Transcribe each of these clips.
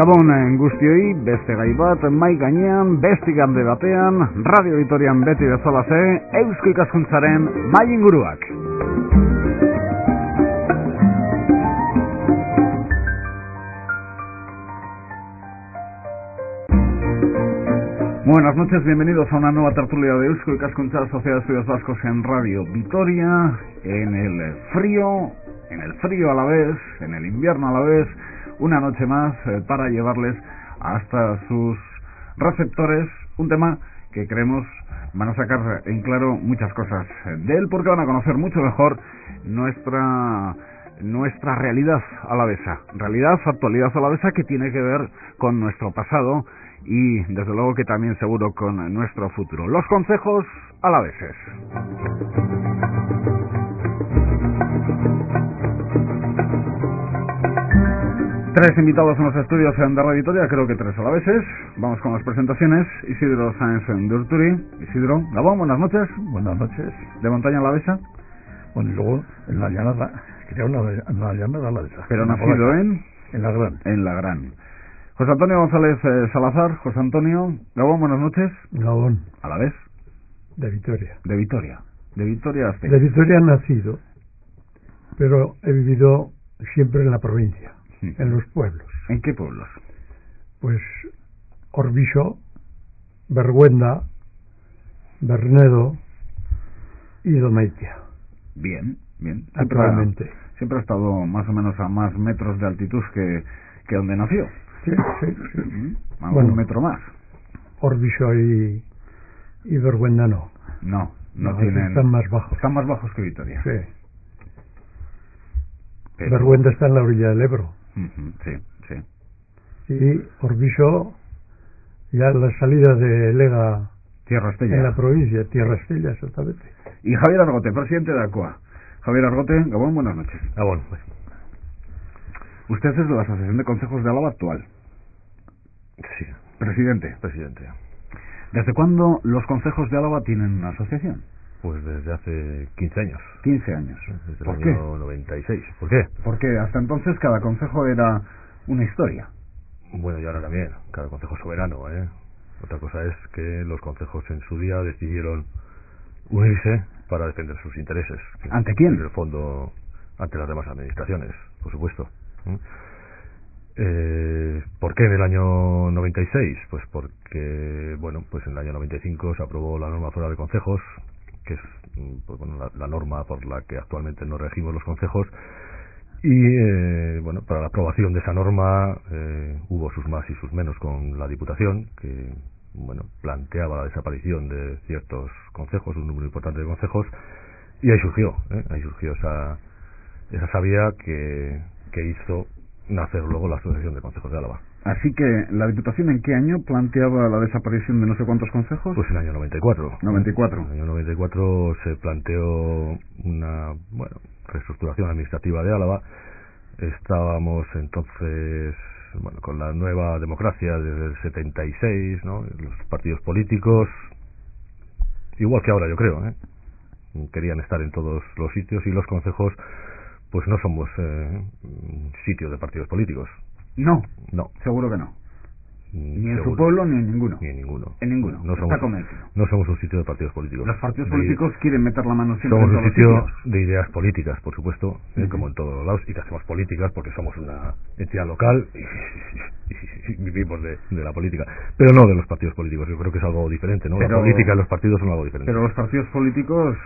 Gabon guztioi, beste gai bat, mai gainean, beste igande batean, Radio Vitorian beti bezalaze, Eusko Ikaskuntzaren mai inguruak. Buenas noches, bienvenidos a una nueva tertulia de Eusko Ikaskuntza, Sociedad de Estudios Vascos en Radio Vitoria, en el frío a la vez, en el invierno a la vez, una noche más para llevarles hasta sus receptores un tema que creemos van a sacar en claro muchas cosas de él, porque van a conocer mucho mejor nuestra realidad alavesa, actualidad alavesa, que tiene que ver con nuestro pasado y desde luego que también seguro con nuestro futuro. Los concejos alaveses. Tres invitados en los estudios de Radio Vitoria, creo que tres alaveses. Vamos con las presentaciones. Isidro Sáenz de Urturi. Isidro, Gabón, buenas noches. Buenas noches. ¿De montaña alavesa? Bueno, y luego en la llanada, en la llanada alavesa. Pero nacido en La Gran. En La Gran. José Antonio González Salazar. José Antonio, Gabón, buenas noches. Gabón. ¿Alavés? De Vitoria. De Vitoria. De Vitoria hasta... De Vitoria he nacido, pero he vivido siempre en la provincia, en los pueblos. ¿En qué pueblos? Pues Orbiso, Berguenda, Bernedo y Domeitia. Bien. Actualmente. Siempre ha estado más o menos a más metros de altitud que donde nació. Sí. Un metro más. Orbiso y Berguenda no. No tienen... Están más bajos. Están más bajos que Vitoria. Sí. Pero... Berguenda está en la orilla del Ebro. Sí. Y Orbiso, ya la salida de Lega, Tierra Estella. En la provincia, Tierra Estella, exactamente. Y Javier Argote, presidente de ACOA. Javier Argote, Gabón, buenas noches. Gabón. Usted es de la Asociación de Concejos de Álava actual. Sí. Presidente. ¿Desde cuándo los concejos de Álava tienen una asociación? Pues desde hace 15 años. 15 años. Desde ¿Por el qué? año 96. ¿Por qué? Porque hasta entonces cada concejo era una historia. Bueno, y ahora también, cada concejo soberano, ¿eh? Otra cosa es que los concejos en su día decidieron unirse para defender sus intereses. ¿Ante quién? En el fondo, ante las demás administraciones, por supuesto. ¿Por qué en el año 96? Pues porque, pues en el año 95 se aprobó la norma foral de concejos, que es la norma por la que actualmente nos regimos los concejos, y para la aprobación de esa norma hubo sus más y sus menos con la Diputación, que planteaba la desaparición de ciertos concejos, un número importante de concejos, y ahí surgió esa savia que hizo nacer luego la Asociación de Concejos de Álava. Así que, ¿la Diputación en qué año planteaba la desaparición de no sé cuántos concejos? Pues en el año 94. 94. En el año 94 se planteó una reestructuración administrativa de Álava. Estábamos entonces con la nueva democracia desde el 76, ¿no? Los partidos políticos, igual que ahora yo creo, querían estar en todos los sitios, y los concejos pues no somos sitios de partidos políticos. No, No. Seguro que no. Ni en Seguro. su pueblo ni en ninguno. Ni en ninguno. En ninguno. Está convencido. No somos un sitio de partidos políticos. Los partidos políticos quieren meter la mano siempre somos en un todos sitio los sitios. de ideas políticas, por supuesto, como en todos los lados, y que hacemos políticas porque somos una entidad local y vivimos de la política, pero no de los partidos políticos. Yo creo que es algo diferente, ¿no? La política y los partidos son algo diferente. Pero los partidos políticos,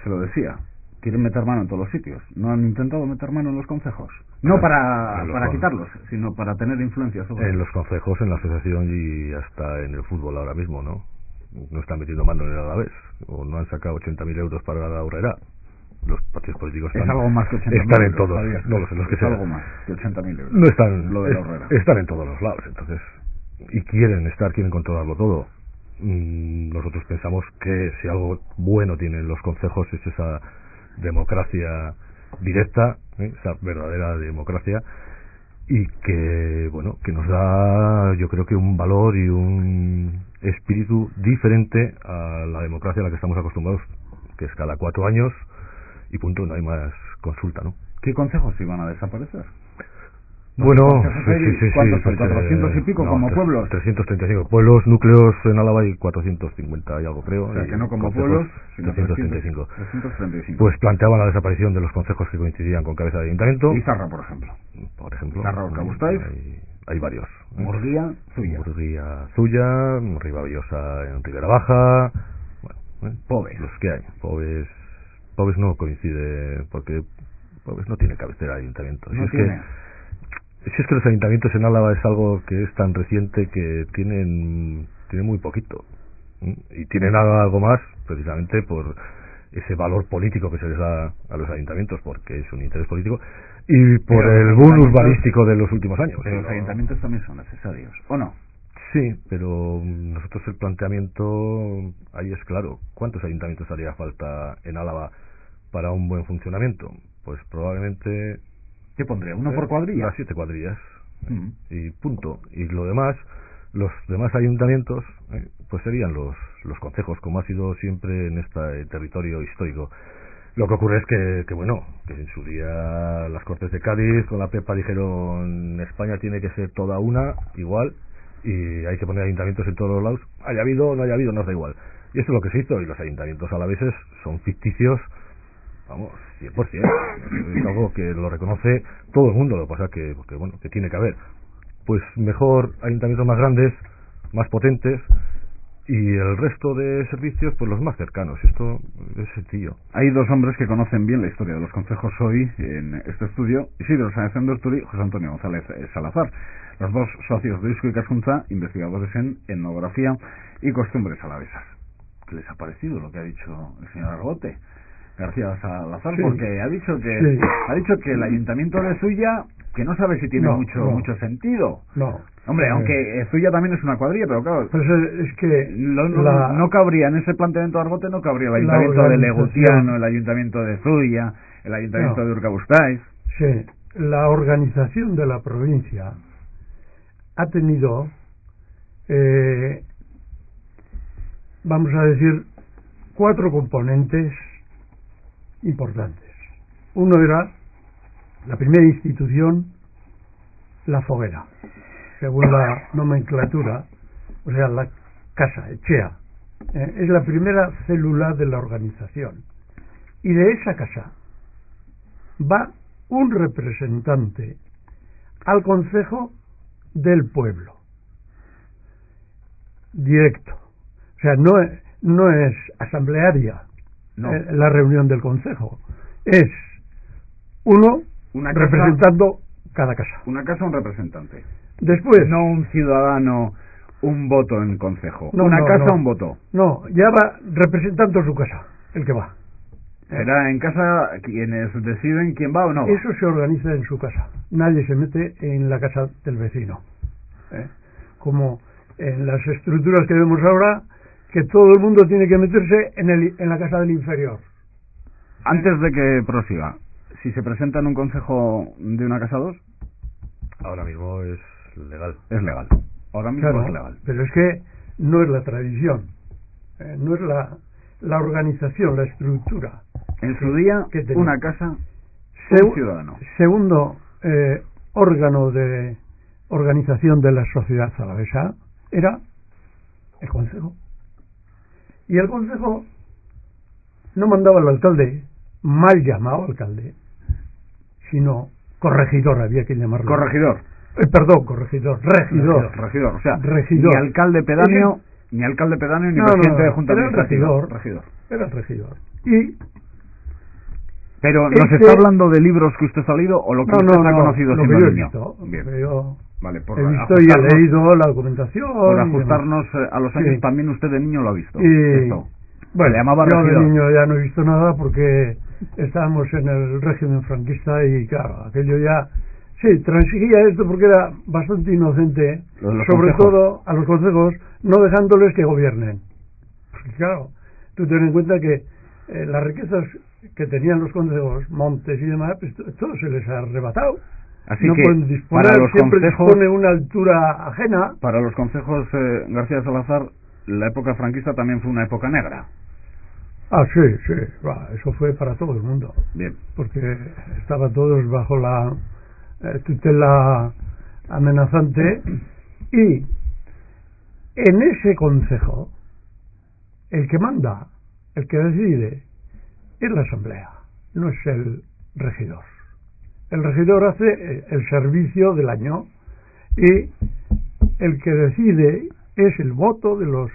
se lo decía, quieren meter mano en todos los sitios. No han intentado meter mano en los concejos. No para quitarlos, sino para tener influencia sobre en los concejos, en la asociación y hasta en el fútbol ahora mismo, ¿no? No están metiendo mano en el Alavés, o no han sacado 80.000 euros para la Aurrera. Los partidos políticos es algo más que 80.000 están en euros, todos, Javier, no lo sé, los que es sean. algo más que 80.000 euros. No están, lo de la Aurrera. Están en todos los lados, entonces, y quieren controlarlo todo. Nosotros pensamos que si algo bueno tienen los concejos es esa democracia directa, esa verdadera democracia, y que nos da, yo creo que un valor y un espíritu diferente a la democracia a la que estamos acostumbrados, que es cada 4 años y punto, no hay más consulta, ¿no? ¿Qué concejos iban a desaparecer? Bueno, ¿cuántos son? 400 y pico como pueblos. 335 pueblos, núcleos en Álava hay 450 y algo creo. O sea, que no como pueblos, sino 335. 335. Pues planteaban la desaparición de los concejos que coincidían con cabeza de ayuntamiento. Y Zarra, por ejemplo. Zarra, Urkabustaiz. Hay varios. Murguía, Zuya. Murguía, Zuya, Ribavillosa en Ribera Baja. Bueno, Pobes. Los que hay. Pobes no coincide porque Pobes no tiene cabecera de ayuntamiento. No tiene. Si es que los ayuntamientos en Álava es algo que es tan reciente que tienen muy poquito. Y tienen algo más precisamente por ese valor político que se les da a los ayuntamientos, porque es un interés político, y por el boom urbanístico de los últimos años. Pero los ayuntamientos también son necesarios, ¿o no? Sí, pero nosotros el planteamiento ahí es claro. ¿Cuántos ayuntamientos haría falta en Álava para un buen funcionamiento? Pues probablemente... ¿Qué pondría? ¿Uno por cuadrilla? Las 7 cuadrillas. Y punto. Y lo demás, los demás ayuntamientos, pues serían los concejos, como ha sido siempre en este territorio histórico. Lo que ocurre es que en su día las Cortes de Cádiz con la Pepa dijeron España tiene que ser toda una, igual, y hay que poner ayuntamientos en todos los lados, haya habido o no haya habido, nos da igual. Y eso es lo que se hizo, y los ayuntamientos alaveses son ficticios, vamos, 100%. Es algo que lo reconoce todo el mundo, lo que pasa que tiene que haber. Pues mejor ayuntamientos más grandes, más potentes, y el resto de servicios pues los más cercanos. Esto es sencillo. Hay dos hombres que conocen bien la historia de los concejos hoy en este estudio: Isidro Sáenz Endosturi y José Antonio González Salazar, los dos socios de Eusko Ikaskuntza, investigadores en etnografía y costumbres alavesas. ¿Qué les ha parecido lo que ha dicho el señor Argote García Salazar? Sí. Porque ha dicho que el ayuntamiento de Zuya, que no sabe si tiene mucho sentido. No. Hombre, aunque Zuya también es una cuadrilla, pero claro, pues es que no cabría en ese planteamiento de Argote, no cabría el ayuntamiento de Legutiano, el ayuntamiento de Zuya, el ayuntamiento de Urkabustaiz. Sí, la organización de la provincia ha tenido, vamos a decir, 4 componentes importantes. Uno era la primera institución, la foguera, según la nomenclatura, o sea, la casa, echea, es la primera célula de la organización. Y de esa casa va un representante al concejo del pueblo, directo. O sea, no es asamblearia la reunión del concejo, es uno representando cada casa. Una casa, un representante. Después, no un ciudadano, un voto en concejo. Un voto. No, ya va representando su casa, el que va. ¿Será en casa quienes deciden quién va o no va? Eso se organiza en su casa. Nadie se mete en la casa del vecino. Como en las estructuras que vemos ahora, que todo el mundo tiene que meterse en la casa del inferior. Antes de que prosiga, si se presenta en un concejo de una casa 2, ahora mismo es legal. Es legal. Ahora mismo claro, es legal. Pero es que no es la tradición, no es la organización, la estructura. En su día, una casa, un ciudadano. Segundo órgano de organización de la sociedad alavesa era el concejo. Y el concejo no mandaba al alcalde, mal llamado alcalde, sino corregidor, había que llamarlo. Corregidor. Corregidor, regidor. O sea, regidor. Ni alcalde pedáneo, ni presidente de junta administrativa. Regidor. Era el regidor. Pero ¿nos está hablando de libros que usted ha leído o lo que usted ha conocido siendo niño? Bien. Vale, he visto y he leído la documentación. Por ajustarnos a los años, también usted de niño lo ha visto. Bueno, llamaba yo regidor. de niño ya no he visto nada porque estábamos en el régimen franquista y claro, aquello ya... Sí, transigía esto porque era bastante inocente, sobre todo a los consejos, no dejándoles que gobiernen. Porque claro, tú ten en cuenta que las riquezas que tenían los consejos, montes y demás, pues todo se les ha arrebatado. Así no que pueden disponer, para los siempre consejos, dispone una altura ajena. Para los consejos García Salazar, la época franquista también fue una época negra. Sí, eso fue para todo el mundo. Bien. Porque estaban todos bajo la tutela amenazante, y en ese concejo el que manda, el que decide, es la asamblea, no es el regidor. El regidor hace el servicio del año y el que decide es el voto de los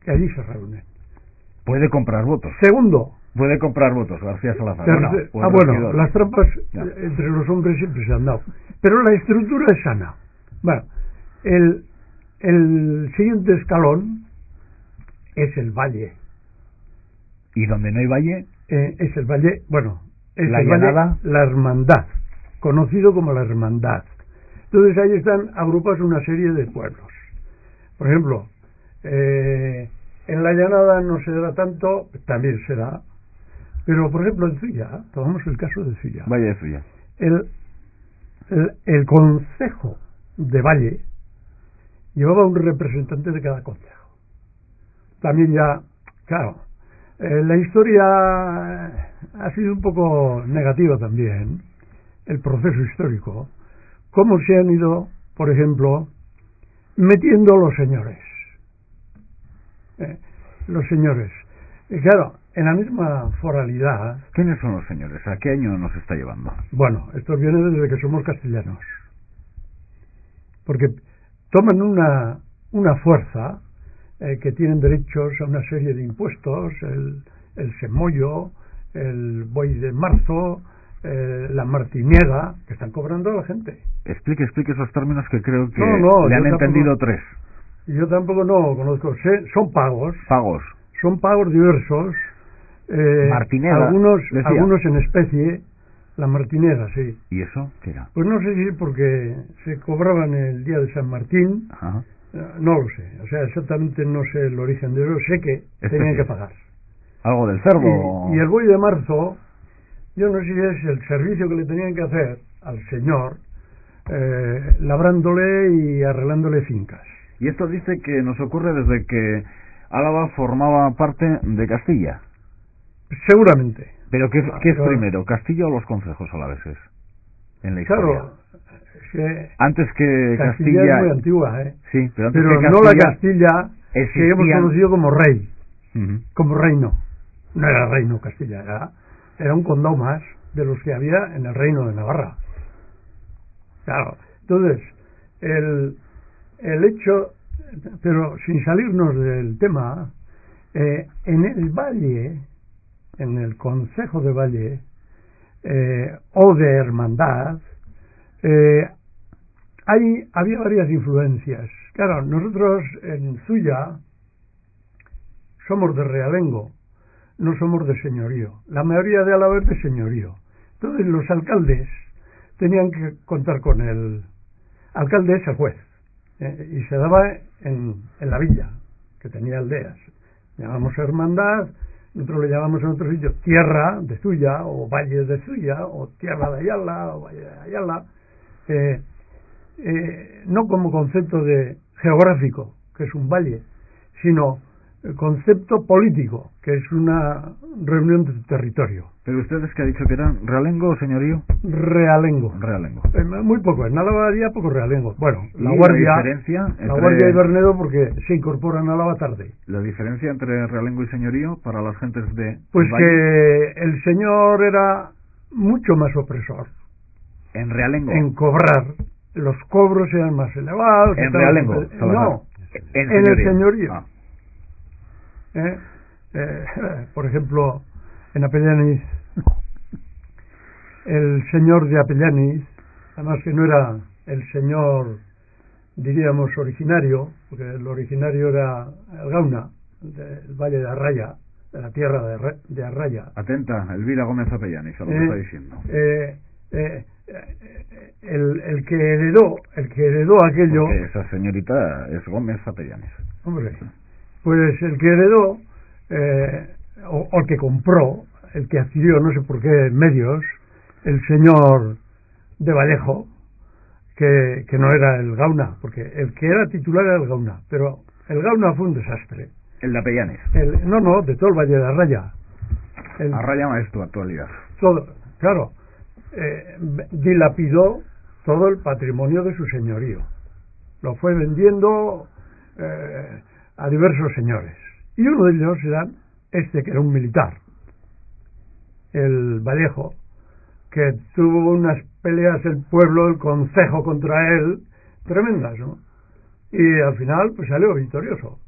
que allí se reúnen. Puede comprar votos. Segundo. Puede comprar votos, García Salazar. Bueno, las trampas entre los hombres siempre se han dado. Pero la estructura es sana. Bueno, el siguiente escalón es el valle. ¿Y donde no hay valle? Es el valle, bueno, es la el llanada, valle, la hermandad, conocido como la hermandad. Entonces ahí están agrupados una serie de pueblos. Por ejemplo, en la llanada no se da tanto, también se da, pero por ejemplo en Zuya, tomamos el caso de Zuya. Valle de Zuya. El concejo de Valle llevaba un representante de cada concejo. También ya, claro, la historia ha sido un poco negativa también, el proceso histórico, cómo se han ido, por ejemplo, metiendo los señores. Los señores. Y claro, en la misma foralidad... ¿Quiénes son los señores? ¿A qué año nos está llevando? Bueno, esto viene desde que somos castellanos. Porque toman una fuerza que tienen derechos a una serie de impuestos, el semollo, el buey de marzo, la martiniega, que están cobrando a la gente. Explique esos términos que creo que no, le han entendido tres. Yo tampoco no conozco. Son pagos. Pagos. Son pagos diversos. Martinega. Algunos en especie. La martinega, sí. ¿Y eso qué era? Pues no sé si porque se cobraban el día de San Martín. Ajá. No lo sé. O sea, exactamente no sé el origen de eso. Sé que tenían que pagar. ¿Algo del cerdo? Y el buey de marzo, yo no sé si es el servicio que le tenían que hacer al señor, labrándole y arreglándole fincas. Y esto dice que nos ocurre desde que Álava formaba parte de Castilla. Seguramente. ¿Pero qué es primero, Castilla o los concejos alaveses? En la historia. Claro, es que antes que Castilla es muy antigua, Sí, pero que Castilla no la Castilla existían... que hemos conocido como rey, uh-huh. Como reino. No era reino Castilla, era un condado más de los que había en el reino de Navarra. Claro, entonces el hecho, pero sin salirnos del tema, en el valle, en el concejo de Valle o de hermandad, había varias influencias. Claro, nosotros en Zuya somos de realengo, no somos de señorío. La mayoría de Álava es de señorío. Entonces los alcaldes tenían que contar con el alcalde, es el juez, y se daba en la villa, que tenía aldeas. Llamamos hermandad, nosotros le llamamos en otro sitio tierra de Zuya, o valle de Zuya, o tierra de Ayala, o valle de Ayala, no como concepto geográfico, que es un valle, sino el concepto político, que es una reunión de territorio. ¿Pero ustedes que ha dicho que eran realengo o señorío? Realengo. Muy poco, en Álava había poco realengo. Bueno, la Guardia y Bernedo porque se incorporan a Álava tarde. ¿La diferencia entre realengo y señorío para las gentes de Pues que el señor era mucho más opresor. ¿En realengo? En cobrar. Los cobros eran más elevados. ¿En realengo? No, en el señorío. Por ejemplo, en Apellaniz, el señor de Apellaniz, además que no era el señor, diríamos, originario, porque el originario era el Gauna, del Valle de Arraya, de la tierra de Arraya. Atenta, Elvira Gómez Apellaniz, a lo que está diciendo. El que heredó aquello... Porque esa señorita es Gómez Apellaniz. Hombre, pues el que heredó, o el que compró, el que adquirió, no sé por qué medios, el señor de Vallejo, que no era el Gauna, porque el que era titular era el Gauna, pero el Gauna fue un desastre. ¿El de Apellaniz? No, de todo el Valle de Arraya. Arraya es tu actualidad. Todo, claro. Dilapidó todo el patrimonio de su señorío. Lo fue vendiendo a diversos señores. Y uno de ellos era que era un militar, el Vallejo, que tuvo unas peleas el pueblo, el concejo contra él, tremendas, ¿no? Y al final pues salió victorioso.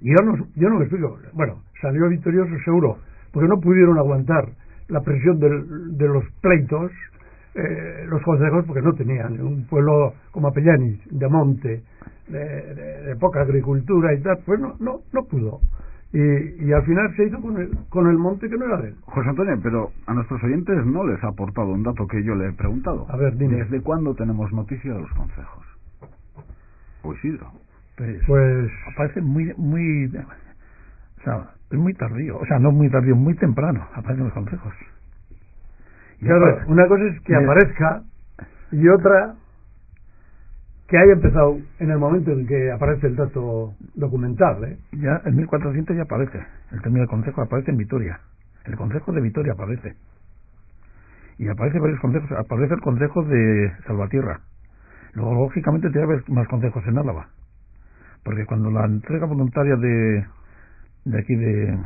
Y yo no me explico. Bueno, salió victorioso seguro, porque no pudieron aguantar la presión de los pleitos, los concejos, porque no tenían un pueblo como Apellaniz, de monte, de poca agricultura y tal, pues no pudo. Y al final se hizo con el monte que no era de él. José Antonio, pero a nuestros oyentes no les ha aportado un dato que yo le he preguntado. A ver, dime. ¿Desde cuándo tenemos noticia de los concejos? O Isidro. Pues aparece muy, o sea, es muy tardío, o sea, no muy tardío, muy temprano aparecen los concejos. Y claro, una cosa es que aparezca y otra que haya empezado en el momento en que aparece el dato documental, ¿eh? Ya en 1400 ya aparece el término del concejo, aparece en Vitoria, el concejo de Vitoria aparece, y aparece varios concejos, aparece el concejo de Salvatierra. Luego lógicamente tiene que haber más concejos en Álava, porque cuando la entrega voluntaria de aquí de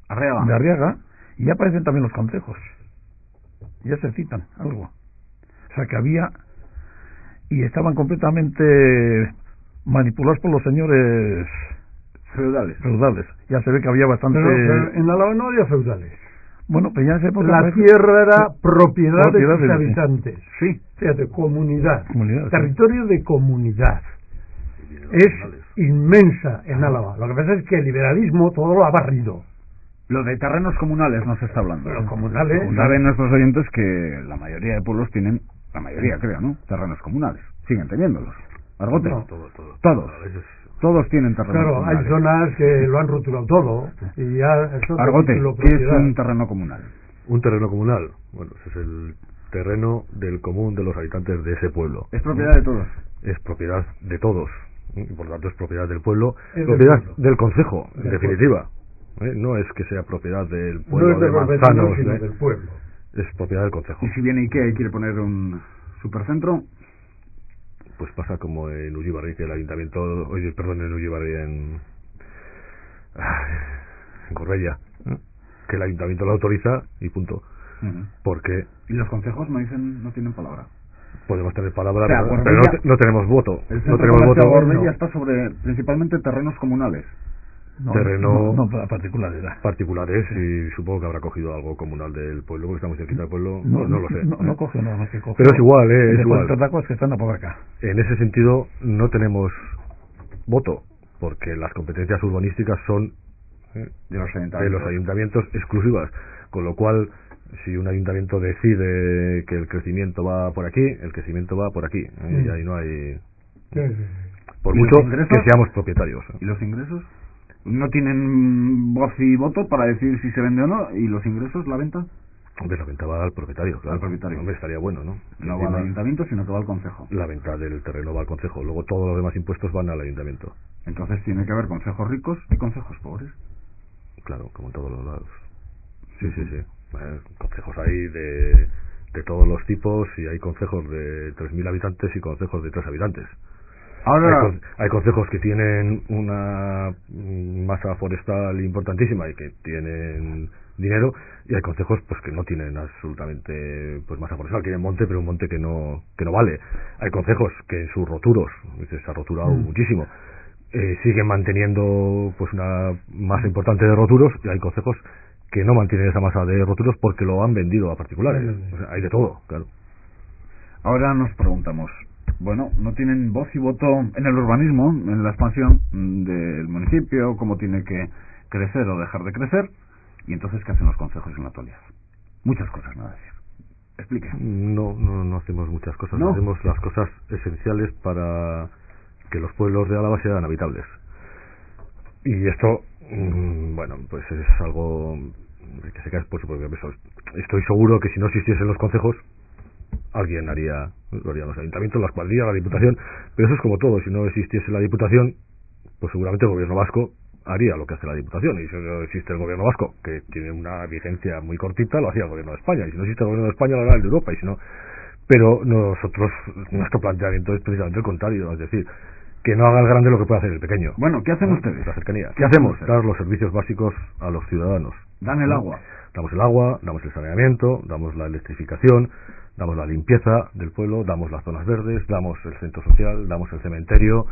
Arriaga, ya aparecen también los concejos, ya se citan algo, o sea que había, y estaban completamente manipulados por los señores feudales. Ya se ve que había bastante. Pero en Álava no había feudales. Bueno, pero ya en esa época la tierra era propiedad de sus habitantes. Sí. Fíjate, comunidad. Territorio sí. De comunidad. Es inmensa en Álava. Lo que pasa es que el liberalismo todo lo ha barrido. Lo de terrenos comunales no se está hablando. Los comunales. Saben nuestros oyentes que la mayoría de pueblos tienen, la mayoría creo, ¿no?, terrenos comunales. Siguen teniéndolos. Argote. No, todos tienen terrenos comunales. Claro, hay zonas que lo han rotulado todo. Y ya Argote, ¿qué es un terreno comunal? Un terreno comunal, bueno, ese es el terreno del común de los habitantes de ese pueblo. Es propiedad de todos. Es propiedad de todos. Y por lo tanto es propiedad del pueblo, propiedad del concejo, en definitiva. No es que sea propiedad del pueblo, no es de Manzanos, sino del pueblo. Es propiedad del concejo. Y si viene Ikea y quiere poner un supercentro, pues pasa como en Ullibarri, que el ayuntamiento, en Ullibarri, en Corbella, que el ayuntamiento lo autoriza y punto. Porque y los concejos no tienen palabra. Podemos tener palabra, o sea, pero no tenemos voto. No tenemos voto. Corbella está sobre principalmente terrenos comunales. Particulares, y supongo que habrá cogido algo comunal del pueblo, porque está muy cerquita del pueblo. No lo sé. No coge nada más que coge. Pero es igual, es igual. Que están por acá. En ese sentido no tenemos voto, porque las competencias urbanísticas son de los ayuntamientos exclusivas, con lo cual si un ayuntamiento decide que el crecimiento va por aquí, el crecimiento va por aquí, y ahí no hay, por mucho que seamos propietarios. ¿Y los ingresos? ¿No tienen voz y voto para decir si se vende o no? ¿Y los ingresos, la venta? Hombre, la venta va al propietario, claro. Al propietario. Hombre, estaría bueno, ¿no? No va al ayuntamiento, sino que va al concejo. La venta del terreno va al concejo. Luego todos los demás impuestos van al ayuntamiento. Entonces tiene que haber concejos ricos y concejos pobres. Claro, como en todos los lados. Sí. Concejos hay de todos los tipos, y hay concejos de 3.000 habitantes y concejos de 3 habitantes. Ahora hay concejos que tienen una masa forestal importantísima y que tienen dinero, y hay concejos pues que no tienen absolutamente masa forestal, tienen monte, pero un monte que no vale. Hay concejos que en sus roturos, se ha roturado muchísimo, siguen manteniendo pues una masa importante de roturos, y hay concejos que no mantienen esa masa de roturos porque lo han vendido a particulares. O sea, hay de todo, claro. Ahora nos preguntamos, bueno, no tienen voz y voto en el urbanismo, en la expansión del municipio, cómo tiene que crecer o dejar de crecer, y entonces ¿qué hacen los concejos en la actualidad? Muchas cosas, nada decir. Explique. No hacemos muchas cosas, ¿No? Hacemos las cosas esenciales para que los pueblos de Álava sean habitables. Y esto, bueno, pues es algo que se cae por su propio peso. Estoy seguro que si no existiesen los concejos, alguien lo harían los ayuntamientos, las cuadrillas, la diputación, pero eso es como todo. Si no existiese la diputación, pues seguramente el gobierno vasco haría lo que hace la diputación. Y si no existe el gobierno vasco, que tiene una vigencia muy cortita, lo hacía el gobierno de España. Y si no existe el gobierno de España, lo hará el de Europa. Y si no, Pero nuestro planteamiento es precisamente el contrario, es decir, que no haga el grande lo que puede hacer el pequeño. Bueno, ¿qué hacen ustedes? La cercanía. ¿Qué hacemos? Dar los servicios básicos a los ciudadanos. Dan el agua. Damos el agua, damos el saneamiento, damos la electrificación, damos la limpieza del pueblo, damos las zonas verdes, damos el centro social, damos el cementerio.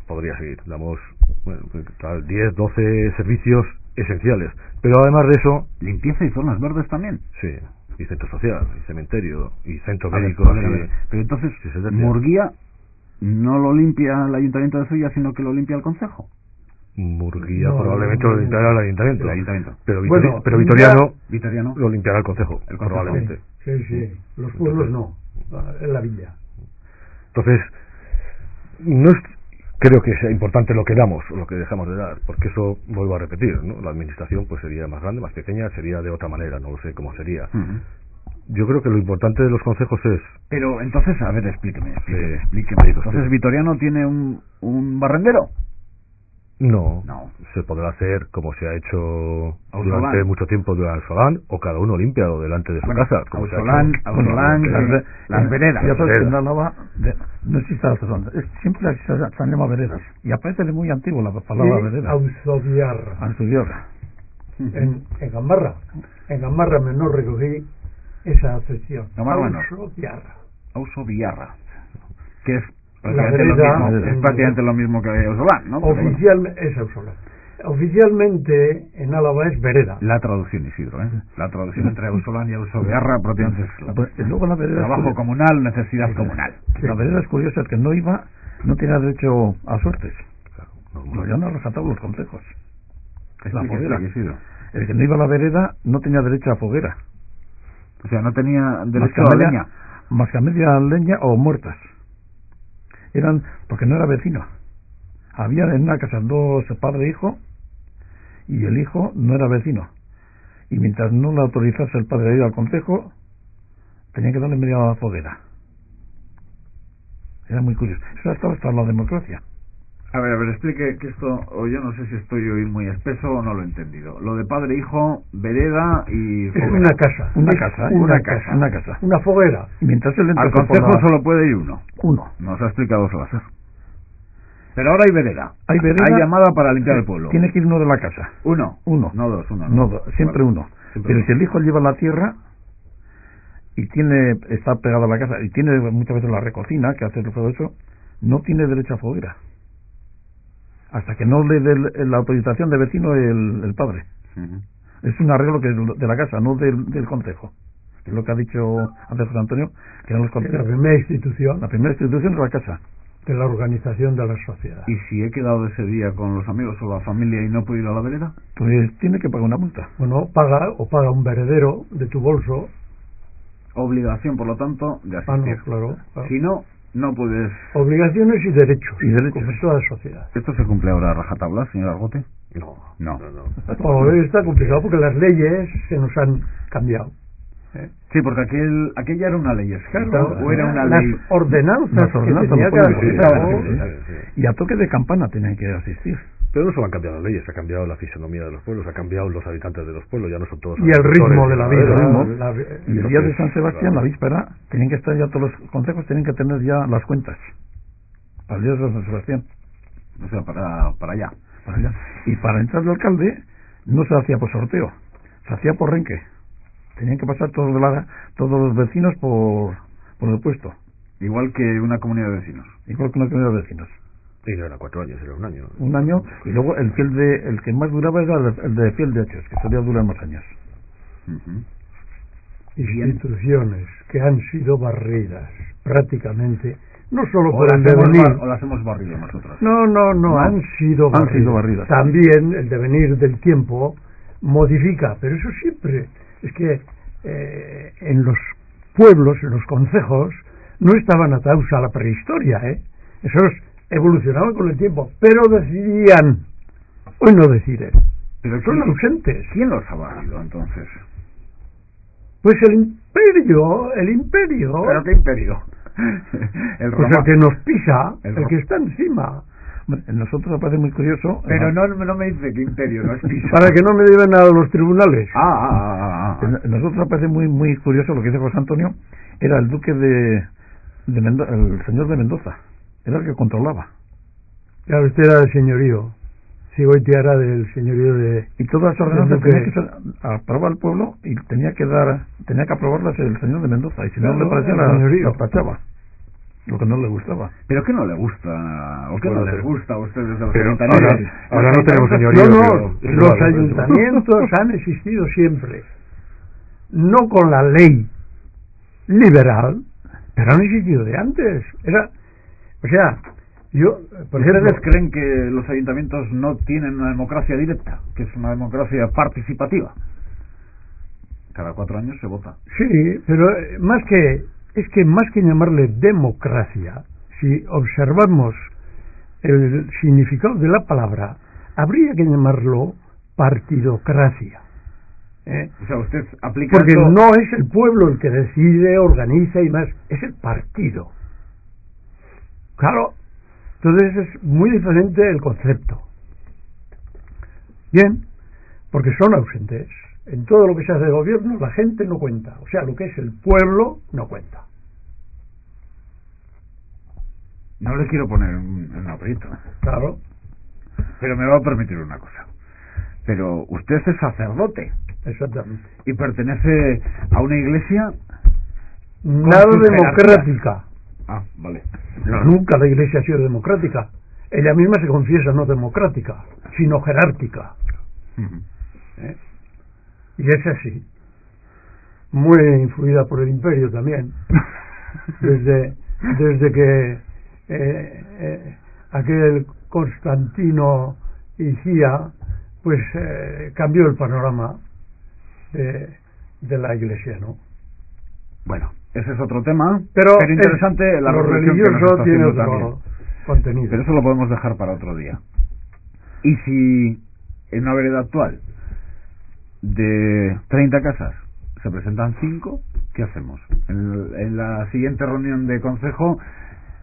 Podría seguir. Damos 10, 12 servicios esenciales. Pero además de eso... ¿Limpieza y zonas verdes también? Sí. Y centro social, y cementerio, y centro médico. Pero entonces, Murguía no lo limpia el Ayuntamiento de Sevilla, sino que lo limpia el Concejo. Murguía probablemente lo limpiará el Ayuntamiento. Pero, bueno, pero Vitoriano lo limpiará el Concejo, probablemente. Sí. Los pueblos no, en la villa. Entonces, no creo que sea importante lo que damos o lo que dejamos de dar, porque eso, vuelvo a repetir, ¿no? La administración pues sería más grande, más pequeña, sería de otra manera, no lo sé cómo sería. Yo creo que lo importante de los concejos es... Pero entonces, a ver, explíqueme. Entonces, ¿Vitoriano tiene un barrendero? No, se podrá hacer como se ha hecho durante mucho tiempo durante el Solán, o cada uno limpia lo delante de su casa. Como Solán, las veredas. En Álava no existe la zona, siempre se han llamado veredas. Y aparece de muy antiguo la palabra vereda. Ausobiarra. En Gamarra. En Gamarra menor recogí esa acepción. Ausobiarra. Que es prácticamente lo mismo que Ausolán, ¿no? Oficialmente en Álava es vereda. La traducción, Isidro, la traducción entre Ausolán y Ausobiarra prácticamente es luego la vereda trabajo comunal, necesidad comunal. La vereda es curiosa, el que no tenía derecho a suertes. Lo habían rescatado los concejos. Es la foguera. El que no iba a la vereda no tenía derecho a foguera. O sea, no tenía derecho a leña. Más que a media leña o muertas. Eran porque no era vecino. Había en una casa dos padre e hijo, y el hijo no era vecino. Y mientras no le autorizase el padre a ir al concejo, tenían que darle media foguera. Era muy curioso. Eso estaba hasta la democracia. A ver, explique que esto, o yo no sé si estoy hoy muy espeso o no lo he entendido. Lo de padre, hijo, vereda y foguera. Es una casa. Una foguera. Y mientras él al concejo solo puede ir uno. Nos ha explicado Salazar. Pero ahora hay vereda. Hay llamada para limpiar el pueblo. Tiene que ir uno de la casa. Uno. No dos. Siempre uno. Pero si el hijo lleva la tierra y está pegado a la casa y tiene muchas veces la recocina que hace todo eso, no tiene derecho a foguera. Hasta que no le dé la autorización de vecino el padre. Es un arreglo que es de la casa, no del concejo. Es lo que ha dicho antes José Antonio, que eran los concejos. La primera institución es la casa. De la organización de la sociedad. ¿Y si he quedado ese día con los amigos o la familia y no puedo ir a la vereda? Pues tiene que pagar una multa. Bueno, paga un veredero de tu bolso. Obligación, por lo tanto, de asistir. Claro. Si no puedes... Obligaciones y derechos. Como en toda sociedad. ¿Esto se cumple ahora a rajatabla, señor Argote? No. Está complicado porque las leyes se nos han cambiado. Sí, porque aquella era una ley escrita, o era una ley... Las ordenanzas que tenía que haber. Y a toque de campana tenían que asistir. Pero no solo han cambiado las leyes, ha cambiado la fisonomía de los pueblos, ha cambiado los habitantes de los pueblos, ya no son todos... Y el ritmo de la vida. Y el día de San Sebastián, la víspera, tenían que estar ya todos los consejos, tenían que tener ya las cuentas. Para el día de San Sebastián. O sea, para allá. Y para entrar de alcalde, no se hacía por sorteo, se hacía por renque. Tenían que pasar todos los vecinos por el puesto. Igual que una comunidad de vecinos. Y no era 4 años, era un año. Un año, y luego el que más duraba era el de fiel de hechos, que solía durar más años. Instituciones que han sido barridas prácticamente, no solo por el devenir. ¿O las hemos barrido nosotros? No, han sido barridas. También el devenir del tiempo modifica, pero eso siempre... Es que en los pueblos, en los concejos, no estaban atados a la prehistoria, Esos evolucionaban con el tiempo, pero decidían. Hoy no deciden. Pero son ausentes. ¿Quién los ha barrido entonces? Pues el imperio. ¿Pero qué imperio? El que nos pisa, el que está encima. Nosotros nos parece muy curioso. Pero no me dice que imperio no es piso. Para que no me lleven a los tribunales. Nosotros nos parece muy curioso lo que dice José Antonio. Era el duque el señor de Mendoza, era el que controlaba. Claro, usted era del señorío. Sigoitia era del señorío de... Y todas las ordenanzas tenía que aprobar el pueblo y tenía que aprobarlas el señor de Mendoza. Y si no le parecía, la tachaba. Lo que no le gustaba. ¿Pero qué no le gusta? ¿O qué no les gusta a ustedes de los pero ayuntamientos? Ahora no tenemos señorío. No, los ayuntamientos han existido siempre. No con la ley liberal, pero han existido de antes. ¿Ustedes creen que los ayuntamientos no tienen una democracia directa? Que es una democracia participativa. Cada 4 años se vota. Sí, pero más que llamarle democracia, si observamos el significado de la palabra, habría que llamarlo partidocracia. O sea, usted aplica porque no es el pueblo el que decide, organiza y más, es el partido. Claro, entonces es muy diferente el concepto. Bien, porque son ausentes. En todo lo que se hace de gobierno la gente no cuenta, o sea, lo que es el pueblo no cuenta. No le quiero poner un aprieto. Claro. Pero me va a permitir una cosa. Pero usted es sacerdote. Exactamente. Y pertenece a una iglesia nada democrática. Ah, vale. No, nunca la iglesia ha sido democrática. Ella misma se confiesa no democrática, sino jerárquica. Y es así. Muy influida por el imperio también. Desde que aquel Constantino Icía pues cambió el panorama de la iglesia, ¿no? Bueno, ese es otro tema, pero interesante la reflexión que nos está tiene haciendo otro también. Contenido. Pero eso lo podemos dejar para otro día. Y si en una vereda actual de 30 casas se presentan 5, ¿qué hacemos? En la siguiente reunión de consejo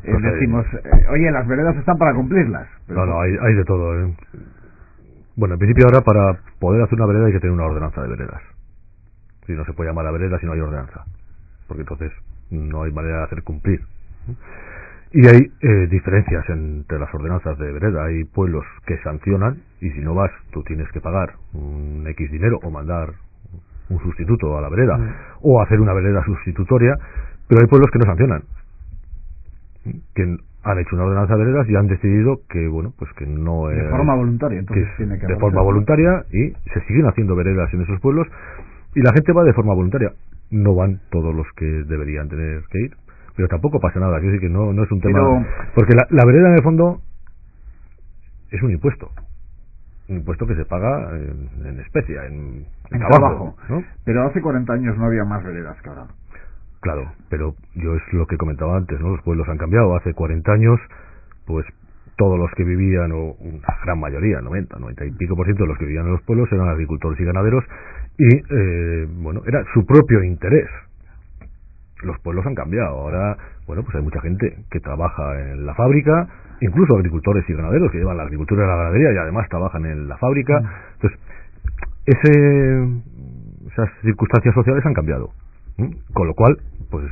decimos, oye, las veredas están para cumplirlas. Pero no, hay de todo. Bueno, en principio ahora para poder hacer una vereda hay que tener una ordenanza de veredas. Si no se puede llamar a vereda si no hay ordenanza, porque entonces no hay manera de hacer cumplir. Y hay diferencias entre las ordenanzas de vereda. Hay pueblos que sancionan y si no vas tú tienes que pagar un X dinero o mandar un sustituto a la vereda o hacer una vereda sustitutoria, pero hay pueblos que no sancionan, que han hecho una ordenanza de veredas y han decidido que pues que no de forma voluntaria, entonces tiene que de forma voluntaria, y se siguen haciendo veredas en esos pueblos y la gente va de forma voluntaria. No van todos los que deberían tener que ir, pero tampoco pasa nada. Quiero decir que no es un tema, porque la vereda en el fondo es un impuesto que se paga en especia, en trabajo, ¿no? Pero hace 40 años no había más veredas que ahora. Claro, pero yo es lo que comentaba antes, ¿no? Los pueblos han cambiado. Hace 40 años, pues todos los que vivían, o una gran mayoría, 90 y pico % de los que vivían en los pueblos eran agricultores y ganaderos y, era su propio interés. Los pueblos han cambiado. Ahora, pues hay mucha gente que trabaja en la fábrica, incluso agricultores y ganaderos que llevan la agricultura y la ganadería y además trabajan en la fábrica. Entonces, esas circunstancias sociales han cambiado. Con lo cual, pues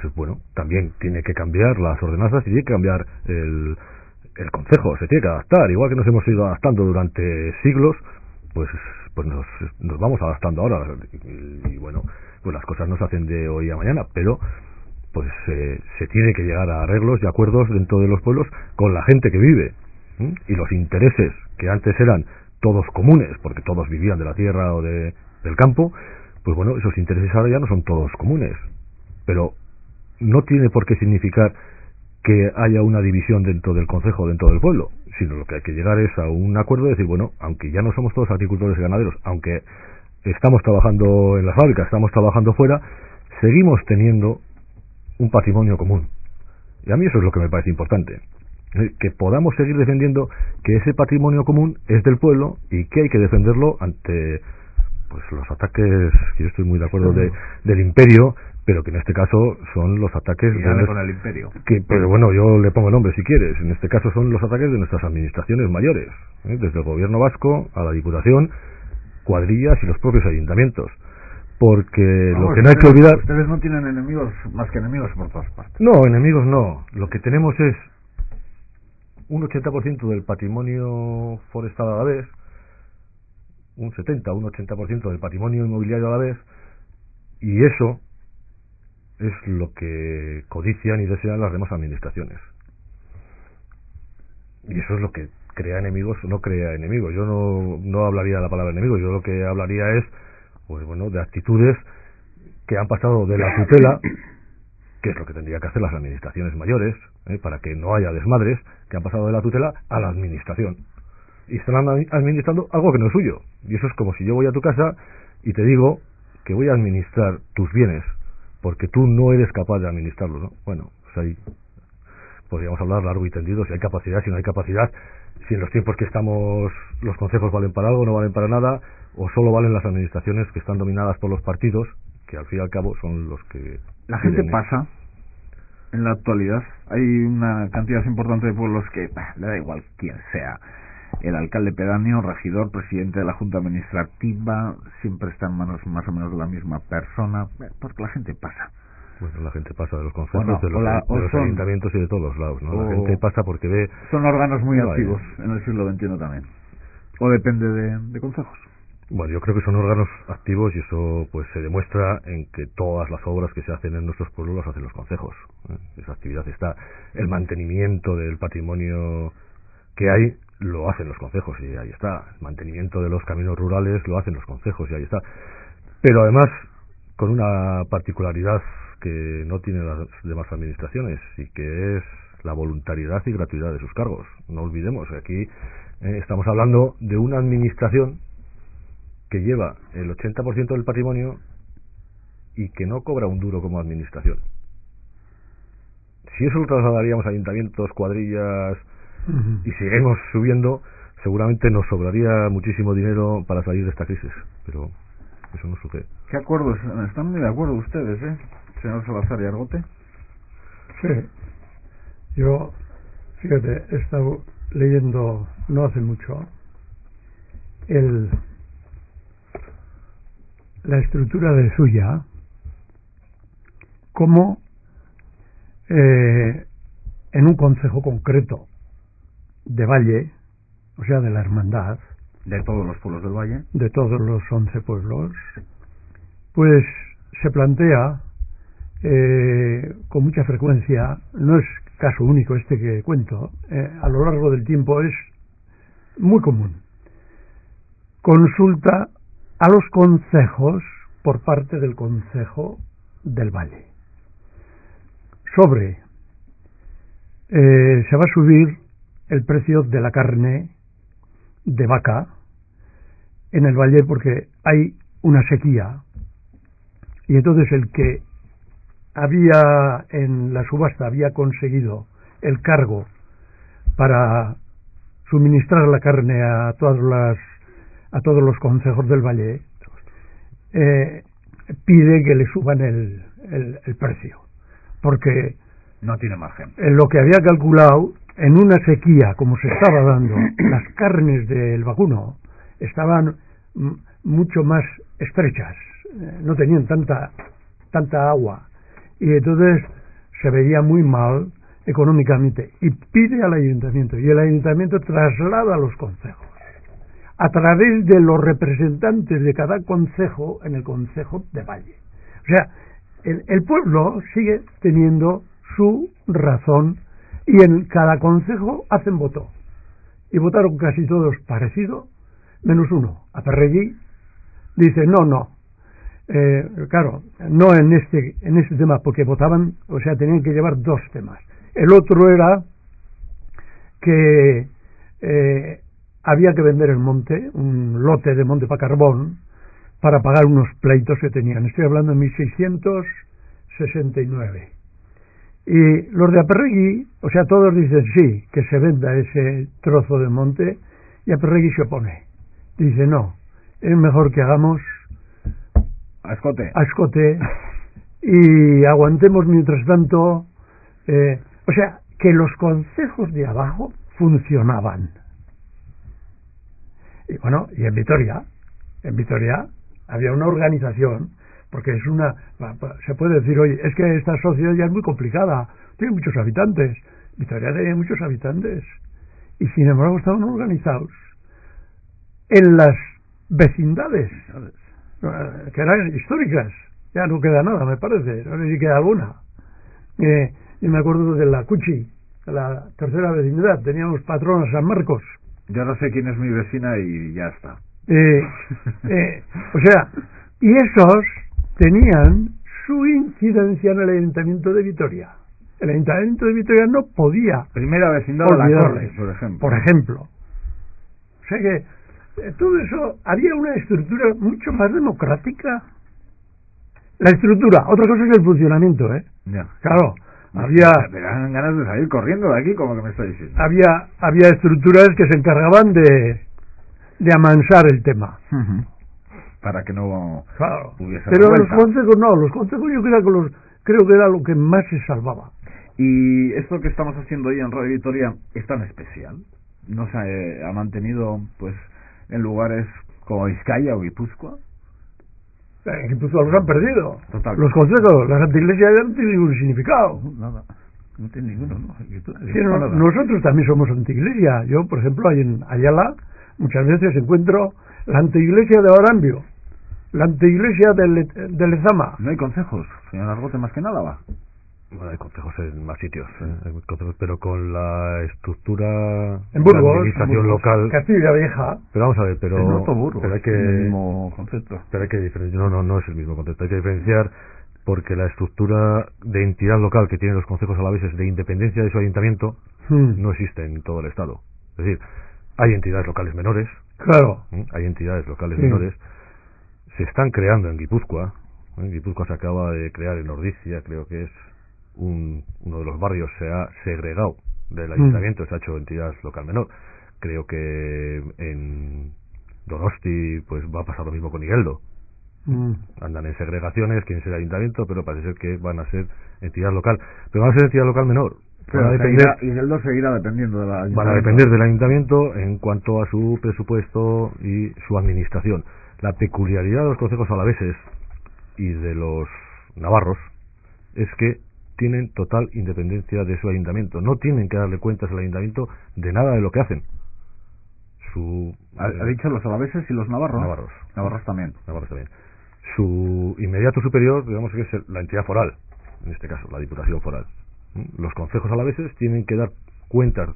también tiene que cambiar las ordenanzas y tiene que cambiar el concejo, se tiene que adaptar, igual que nos hemos ido adaptando durante siglos, pues nos vamos adaptando ahora y pues las cosas no se hacen de hoy a mañana, pero pues se tiene que llegar a arreglos y acuerdos dentro de los pueblos con la gente que vive, y los intereses que antes eran todos comunes porque todos vivían de la tierra o del campo, pues esos intereses ahora ya no son todos comunes, pero no tiene por qué significar que haya una división dentro del concejo, dentro del pueblo, sino lo que hay que llegar es a un acuerdo de decir, aunque ya no somos todos agricultores y ganaderos, aunque estamos trabajando en la fábrica, estamos trabajando fuera, seguimos teniendo un patrimonio común. Y a mí eso es lo que me parece importante, que podamos seguir defendiendo que ese patrimonio común es del pueblo y que hay que defenderlo ante los ataques, que yo estoy muy de acuerdo del imperio, pero que en este caso son los ataques con el imperio. Pero yo le pongo el nombre si quieres. En este caso son los ataques de nuestras administraciones mayores, desde el gobierno vasco a la Diputación, cuadrillas y los propios ayuntamientos, porque Vamos, lo que no hay que olvidar... Ustedes no tienen enemigos más que enemigos por todas partes. No, enemigos no. Lo que tenemos es un 80% del patrimonio forestal a la vez, un 80% del patrimonio inmobiliario a la vez, y eso es lo que codician y desean las demás administraciones. Y eso es lo que crea enemigos o no crea enemigos. Yo no hablaría de la palabra enemigo, yo lo que hablaría es, pues bueno, de actitudes que han pasado de la tutela, que es lo que tendría que hacer las administraciones mayores, para que no haya desmadres, que han pasado de la tutela a la administración. Y están administrando algo que no es suyo. Y eso es como si yo voy a tu casa y te digo que voy a administrar tus bienes, porque tú no eres capaz de administrarlos, ¿no? Bueno, pues ahí podríamos hablar largo y tendido, si hay capacidad, si no hay capacidad, si en los tiempos que estamos los concejos valen para algo, no valen para nada, o solo valen las administraciones que están dominadas por los partidos, que al fin y al cabo son los que... La gente pasa, en la actualidad, hay una cantidad importante de pueblos que le da igual quién sea. El alcalde pedáneo, regidor, presidente de la junta administrativa, siempre está en manos más o menos de la misma persona, porque la gente pasa. Bueno, la gente pasa de los consejos, Bueno, de los ayuntamientos y de todos los lados, ¿no? La gente pasa porque ve... Son órganos muy activos en el siglo XXI también. O depende de consejos. Bueno, yo creo que son órganos activos y eso pues se demuestra en que todas las obras que se hacen en nuestros pueblos las hacen los consejos. Esa actividad está. El mantenimiento del patrimonio que hay lo hacen los consejos y ahí está. El mantenimiento de los caminos rurales lo hacen los consejos y ahí está. Pero además con una particularidad que no tienen las demás administraciones y que es la voluntariedad y gratuidad de sus cargos. No olvidemos que aquí estamos hablando de una administración que lleva el 80% del patrimonio y que no cobra un duro como administración. Si eso lo trasladaríamos a ayuntamientos, cuadrillas y seguimos subiendo, seguramente nos sobraría muchísimo dinero para salir de esta crisis, pero eso no sucede. ¿Qué acuerdos? Están muy de acuerdo ustedes, señor Salazar y Argote. Sí, yo, fíjate, he estado leyendo no hace mucho la estructura de Zuya, como en un concejo concreto de Valle, o sea, de la hermandad, de todos los pueblos del Valle, de todos los 11 pueblos, pues se plantea con mucha frecuencia, no es caso único este que cuento, a lo largo del tiempo es muy común, consulta a los concejos por parte del Concejo del Valle sobre se va a subir el precio de la carne de vaca en el Valle porque hay una sequía y entonces el que había en la subasta había conseguido el cargo para suministrar la carne a todos los concejos del Valle, pide que le suban el precio porque no tiene margen. En lo que había calculado, en una sequía como se estaba dando, las carnes del vacuno estaban mucho más estrechas, no tenían tanta agua y entonces se veía muy mal económicamente y pide al ayuntamiento y el ayuntamiento traslada a los concejos a través de los representantes de cada concejo en el Concejo de Valle. O sea, el pueblo sigue teniendo su razón y en cada concejo hacen voto y votaron casi todos parecido menos uno. Aperregui dice no, claro, no en este tema porque votaban, o sea, tenían que llevar dos temas. El otro era que había que vender el monte, un lote de monte para carbón, para pagar unos pleitos que tenían. Estoy hablando de 1669. Y los de Aperregui, o sea, todos dicen sí, que se venda ese trozo de monte, y Aperregui se opone. Dice no, es mejor que hagamos a escote y aguantemos mientras tanto. O sea, que los concejos de abajo funcionaban. Y bueno, y en Vitoria había una organización porque se puede decir, oye, es que esta sociedad ya es muy complicada, tiene muchos habitantes. Vitoria tenía muchos habitantes y sin embargo estaban organizados en las vecindades que eran históricas. Ya no queda nada, me parece, no sé si queda alguna. Y me acuerdo de la Cuchi, de la tercera vecindad, teníamos patrón a San Marcos. Yo no sé quién es mi vecina y ya está. O sea, y esos tenían su incidencia en el Ayuntamiento de Vitoria. El Ayuntamiento de Vitoria no podía. Primera vecindad de la Corte, por ejemplo. O sea que todo eso, había una estructura mucho más democrática. La estructura, otra cosa es el funcionamiento, ¿eh? Ya. Claro, me dan ganas de salir corriendo de aquí, como que me está diciendo. Había estructuras que se encargaban de amansar el tema. Para que no hubiese Pero los consejos no, los consejos yo creo que era lo que más se salvaba. Y esto que estamos haciendo hoy en Radio Vitoria es tan especial. No se ha mantenido pues en lugares como Vizcaya o Guipúzcoa. En Guipúzcoa los han perdido. Total. Los consejos, las antiiglesias ya no tienen ningún significado. Nada. No tiene ninguno, ¿no? Nosotros también somos antiiglesia. Yo, por ejemplo, ahí en Ayala muchas veces encuentro la antiiglesia de Orambio, la antiiglesia de Lezama. No hay consejos, señor Argote, más que nada va. Bueno, hay consejos en más sitios, hay consejos, pero con la estructura en Burgos, de administración local. Castilla Vieja. Pero vamos a ver, pero hay que el mismo concepto. Pero hay que diferenciar, no es el mismo concepto, hay que diferenciar porque la estructura de entidad local que tienen los consejos alaveses de independencia de su ayuntamiento no existe en todo el estado. Es decir, hay entidades locales menores. Claro. Hay entidades locales menores. Se están creando en Guipúzcoa. En Guipúzcoa se acaba de crear en Ordizia, creo que es uno de los barrios se ha segregado del ayuntamiento, se ha hecho entidad local menor. Creo que en Donosti pues va a pasar lo mismo con Igueldo. Andan en segregaciones, quieren ser ayuntamiento, pero parece ser que van a ser entidad local. Pero van a ser entidad local menor. Igueldo seguirá dependiendo del ayuntamiento. Van a depender del ayuntamiento en cuanto a su presupuesto y su administración. La peculiaridad de los consejos alaveses y de los navarros es que tienen total independencia de su ayuntamiento. No tienen que darle cuentas al ayuntamiento de nada de lo que hacen. ¿Ha dicho los alaveses y los navarros? Navarros también. Su inmediato superior, digamos que es la entidad foral, en este caso, la Diputación Foral. Los consejos alaveses tienen que dar cuentas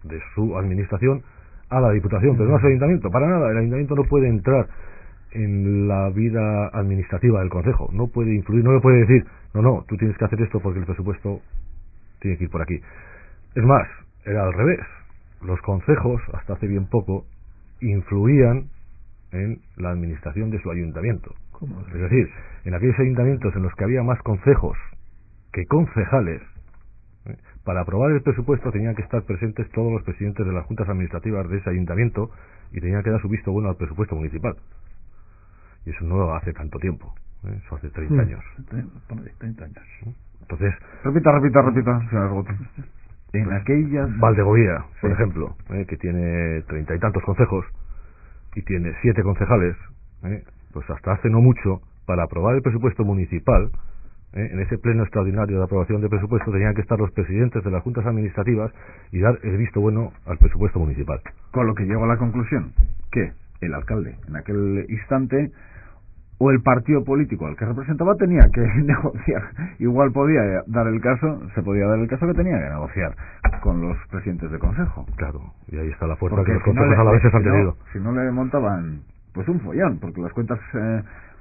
de su administración a la Diputación, pero no a su ayuntamiento, para nada. El ayuntamiento no puede entrar en la vida administrativa del concejo, no puede influir, no le puede decir, no, tú tienes que hacer esto porque el presupuesto tiene que ir por aquí. Es más, era al revés. Los concejos, hasta hace bien poco, influían en la administración de su ayuntamiento. Es decir, en aquellos ayuntamientos en los que había más concejos que concejales, para aprobar el presupuesto tenían que estar presentes todos los presidentes de las juntas administrativas de ese ayuntamiento y tenían que dar su visto bueno al presupuesto municipal. Y eso no hace tanto tiempo, eso hace 30 años. 30 años. Entonces, repita, señor Argote. En aquellas... Valdegovía, por ejemplo, que tiene 30 y tantos concejos y tiene 7 concejales, pues hasta hace no mucho, para aprobar el presupuesto municipal, en ese pleno extraordinario de aprobación de presupuesto tenían que estar los presidentes de las juntas administrativas y dar el visto bueno al presupuesto municipal. Con lo que llego a la conclusión que el alcalde, en aquel instante, o el partido político al que representaba tenía que negociar. Igual se podía dar el caso que tenía que negociar con los presidentes de consejo. Claro, y ahí está la fuerza que los consejos a la vez han tenido. Si no le montaban pues un follón, porque las cuentas,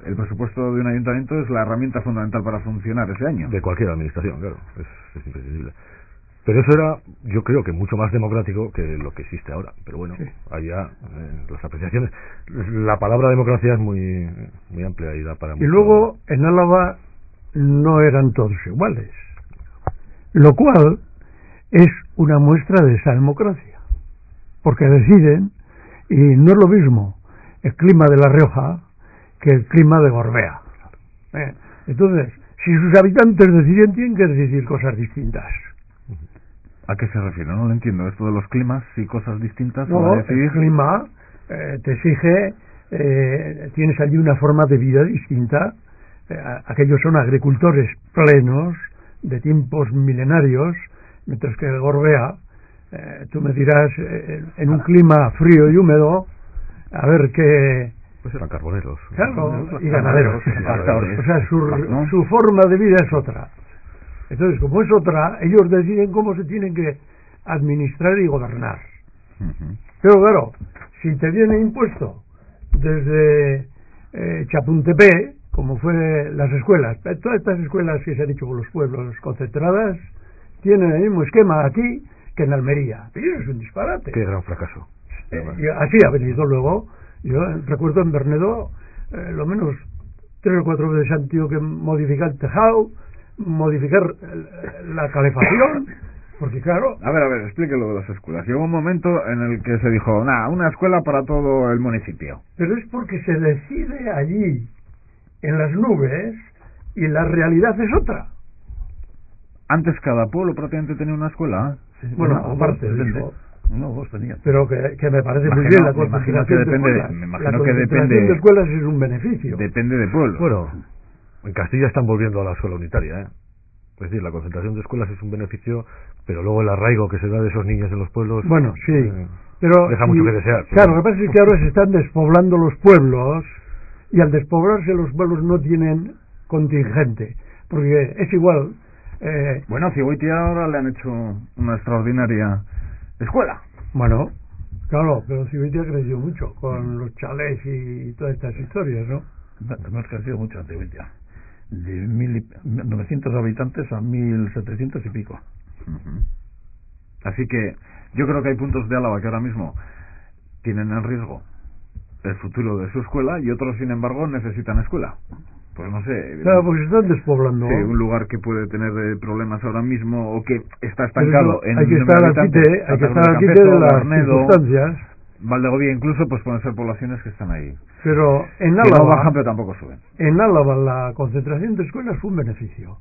el presupuesto de un ayuntamiento es la herramienta fundamental para funcionar ese año. De cualquier administración, claro, es imprescindible. Pero eso era, yo creo que mucho más democrático que lo que existe ahora. Pero bueno, allá las apreciaciones. La palabra democracia es muy amplia y da para mucho. Y luego en Álava no eran todos iguales, lo cual es una muestra de esa democracia, porque deciden, y no es lo mismo el clima de La Rioja que el clima de Gorbea. Entonces, si sus habitantes deciden, tienen que decidir cosas distintas. ¿A qué se refiere? No lo entiendo. Esto de los climas y cosas distintas. No, el clima te exige, tienes allí una forma de vida distinta, aquellos son agricultores plenos de tiempos milenarios, mientras que Gorbea, tú me dirás, en un clima frío y húmedo, a ver qué... Pues eran carboneros. Claro, y ganaderos. Ganaderos. O sea, su forma de vida es otra. Entonces, como es otra, ellos deciden cómo se tienen que administrar y gobernar. Pero claro, si te viene impuesto desde Chapuntepé, como fue las escuelas, todas estas escuelas que se han hecho por los pueblos concentradas, tienen el mismo esquema aquí que en Almería. Y eso es un disparate. Qué gran fracaso. Y así ha venido luego. Yo recuerdo en Bernedo, lo menos 3 o 4 veces han tenido que modificar el tejado, modificar la calefacción, porque claro... A ver, explíquelo de las escuelas. Llegó un momento en el que se dijo, una escuela para todo el municipio. Pero es porque se decide allí, en las nubes, y la realidad es otra. Antes cada pueblo prácticamente tenía una escuela. Sí, bueno, aparte de eso... No, vos tenías. Pero que me parece muy bien la concentración de escuelas. Me imagino la que depende de escuelas es un beneficio. Depende de pueblo. Bueno, en Castilla están volviendo a la escuela unitaria, ¿eh? Es decir, la concentración de escuelas es un beneficio, pero luego el arraigo que se da de esos niños en los pueblos... Bueno, sí, pero... Deja mucho que desear. Claro, lo que pasa es que ahora se están despoblando los pueblos, y al despoblarse los pueblos no tienen contingente, porque es igual... Bueno, a Cigüeña ahora le han hecho una extraordinaria escuela. Bueno, claro, pero Cigüeña ha crecido mucho con los chalés y todas estas historias, ¿no? Hemos crecido mucho en Cigüeña. De 900 habitantes a 1700 y pico. Así que yo creo que hay puntos de Álava que ahora mismo tienen en riesgo el futuro de su escuela y otros, sin embargo, necesitan escuela. Pues no sé. Claro, porque se están despoblando. Sí, un lugar que puede tener problemas ahora mismo o que está estancado en hay que estar al quite de las circunstancias. Valdegovía incluso, pues pueden ser poblaciones que están ahí. Pero en Álava no bajan, pero tampoco suben. En Álava la concentración de escuelas fue un beneficio,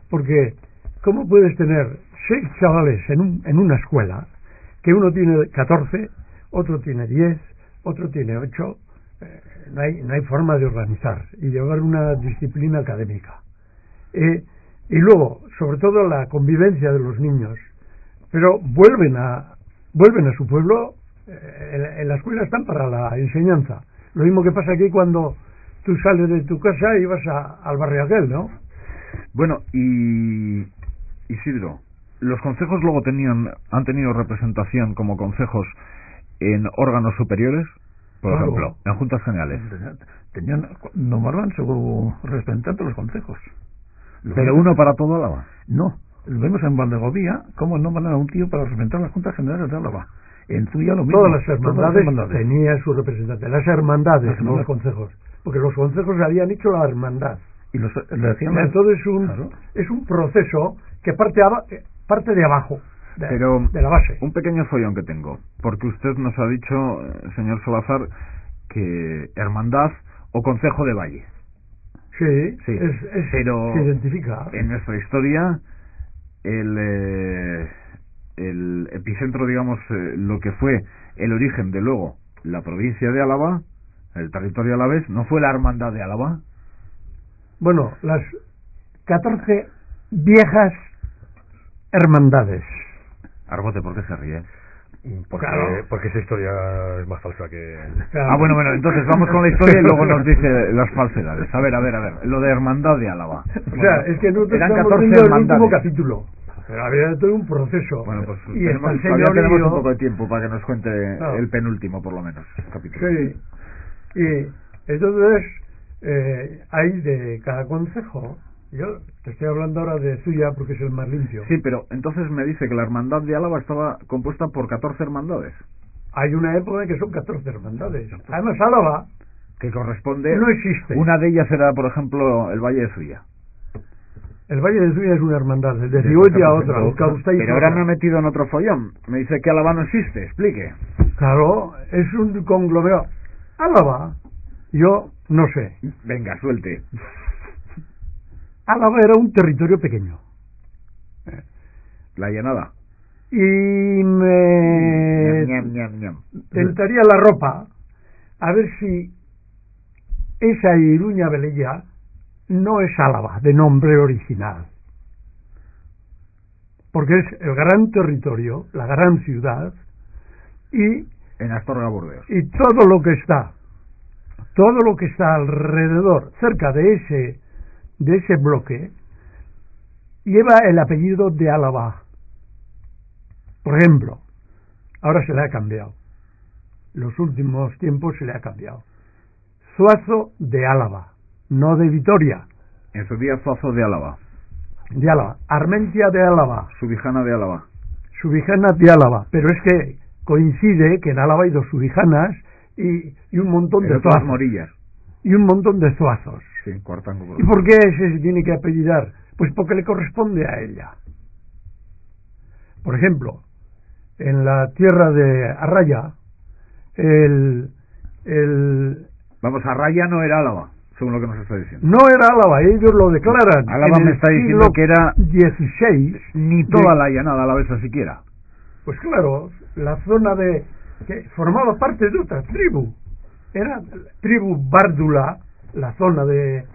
porque ¿cómo puedes tener 6 chavales en una escuela que uno tiene 14, otro tiene 10, otro tiene 8? No hay forma de organizar y llevar una disciplina académica. Y luego, sobre todo, la convivencia de los niños. Pero vuelven a su pueblo. En la escuela están para la enseñanza. Lo mismo que pasa aquí cuando tú sales de tu casa y vas al barrio aquel, ¿no? Bueno, y Isidro, los concejos luego han tenido representación como concejos en órganos superiores. Por ejemplo, en juntas generales. Nombraban su representante los consejos. ¿Pero uno para todo Álava? No. Lo vemos en Valdegovía, cómo nombran a un tío para representar las juntas generales de Álava. En Zuya lo mismo. Todas las hermandades tenían su representante. Las hermandades, no los consejos. Porque los consejos habían hecho la hermandad. Y le decían... Entonces es un proceso que parte de abajo. Pero de la base. Un pequeño follón que tengo, porque usted nos ha dicho, señor Salazar, que hermandad o concejo de valle. Sí. Pero se identifica. En nuestra historia el epicentro, digamos, lo que fue el origen de luego la provincia de Álava, el territorio alavés, ¿no fue la hermandad de Álava? Bueno, las 14 viejas hermandades. Argote, ¿por qué se ríe? Porque esa historia es más falsa que... Claro. Bueno, entonces vamos con la historia y luego nos dice las falsedades. A ver, lo de hermandad de Álava. O sea, es que nosotros eran estamos 14 viendo el hermandades. último capítulo. Pero había todo un proceso. Bueno, pues y tenemos un poco de tiempo para que nos cuente el penúltimo, por lo menos, capítulo. Sí. Y entonces hay de cada concejo. Yo te estoy hablando ahora de Zuya porque es el más limpio. Sí, pero entonces me dice que la hermandad de Álava estaba compuesta por 14 hermandades. Hay una época en que son 14 hermandades. Además, Álava, que corresponde... no existe. Una de ellas era, por ejemplo, el Valle de Zuya. El Valle de Zuya es una hermandad, el de Cigüeña otra. Pero ahora me he metido en otro follón. Me dice que Álava no existe, explique. Claro, es un conglomerado. Álava, yo no sé. Venga, suelte. Álava era un territorio pequeño. La llanada. Y me tentaría la ropa a ver si esa Iruña Velella no es Álava de nombre original, porque es el gran territorio, la gran ciudad, y en Astorga Burdeos, y todo lo que está alrededor, cerca de ese bloque, lleva el apellido de Álava. Por ejemplo, ahora se le ha cambiado, los últimos tiempos se le ha cambiado, Zuazo de Álava, no de Vitoria. En su día Zuazo de Álava. Armentia de Álava. Subijana de Álava. Subijana de Álava. Pero es que coincide que en Álava hay 2 subijanas y un montón de zuazos. Morillas. Y un montón de zuazos. Sí, Cuartango. ¿Y por qué ese se tiene que apellidar? Pues porque le corresponde a ella. Por ejemplo, en la tierra de Arraya, Vamos, Arraya no era Álava, según lo que nos está diciendo. No era Álava, ellos lo declaran. Álava me está diciendo que era 16, ni toda la llanada alavesa siquiera. Pues claro, la zona que formaba parte de otra tribu. Era tribu Bárdula, la zona de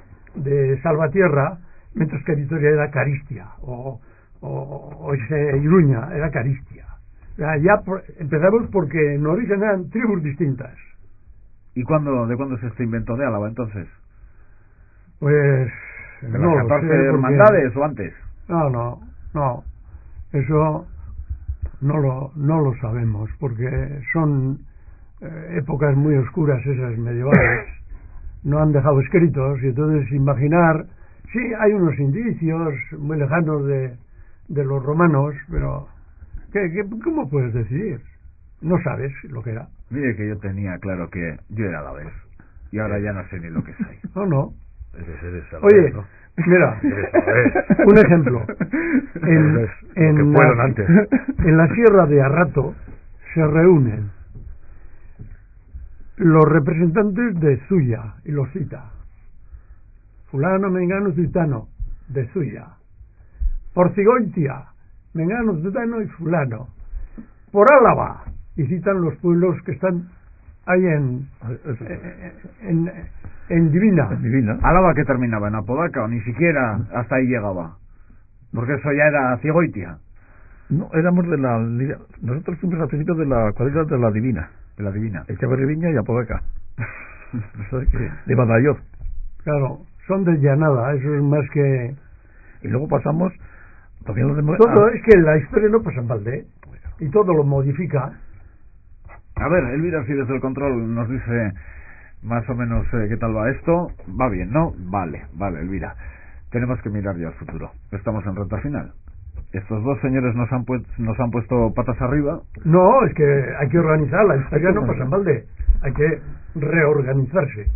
Salvatierra, mientras que Vitoria era Caristia, o Iruña era Caristia. Ya empezamos porque en origen eran tribus distintas. ¿Y de cuándo es este invento de Álava, entonces? Pues... ¿De las 14 hermandades o antes? No. Eso no lo sabemos, porque son épocas muy oscuras esas medievales. No han dejado escritos, y entonces imaginar... Sí, hay unos indicios muy lejanos de los romanos, pero... ¿Cómo puedes decidir? No sabes lo que era. Mire que yo tenía claro que yo era alavés, y ahora ya no sé ni lo que soy. No. Eres alavés, oye, ¿no? Mira, un ejemplo. En la sierra de Arrato se reúnen los representantes de Zuya y los cita. Fulano, mengano, citano, de Zuya. Por Cigoitia, mengano, citano y fulano. Por Álava, y citan los pueblos que están ahí en Divina. Álava, que terminaba en Apodaca, o ni siquiera hasta ahí llegaba, porque eso ya era Cigoitia. No, éramos nosotros fuimos al principio de la cuadrilla de la Divina. Echeverri y Apodaca. De Badajoz. Claro, son de llanada, eso es más que... Y luego pasamos... Todo es que la historia no pasa en balde, y todo lo modifica. A ver, Elvira, si desde el control nos dice más o menos qué tal va esto. Va bien, ¿no? Vale, Elvira. Tenemos que mirar ya al futuro. Estamos en recta final. Estos dos señores nos han puesto patas arriba. No, es que hay que organizar. La historia no pasa en balde. Hay que reorganizarse.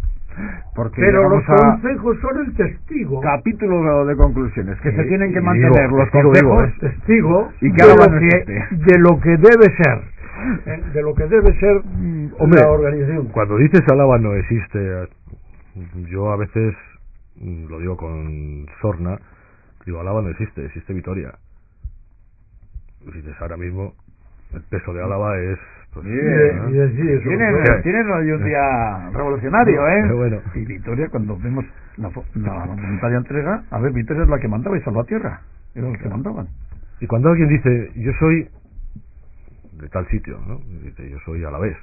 Pero los consejos son el testigo. Capítulo de conclusiones, que se tienen que mantener los consejos. Testigo y que de lo que debe ser. De lo que debe ser la organización. Cuando dices Álava no existe, yo a veces lo digo con sorna, digo Álava no existe, existe Vitoria. Dices ahora mismo el peso de Álava es... Pues, tienen hoy un día revolucionario, Bueno. Y Vitoria, cuando vemos la voluntaria entrega, a ver, Vitoria es la que mandaba y Salvatierra eran los que mandaban. Y cuando alguien dice yo soy de tal sitio, ¿no? Dice yo soy alavés,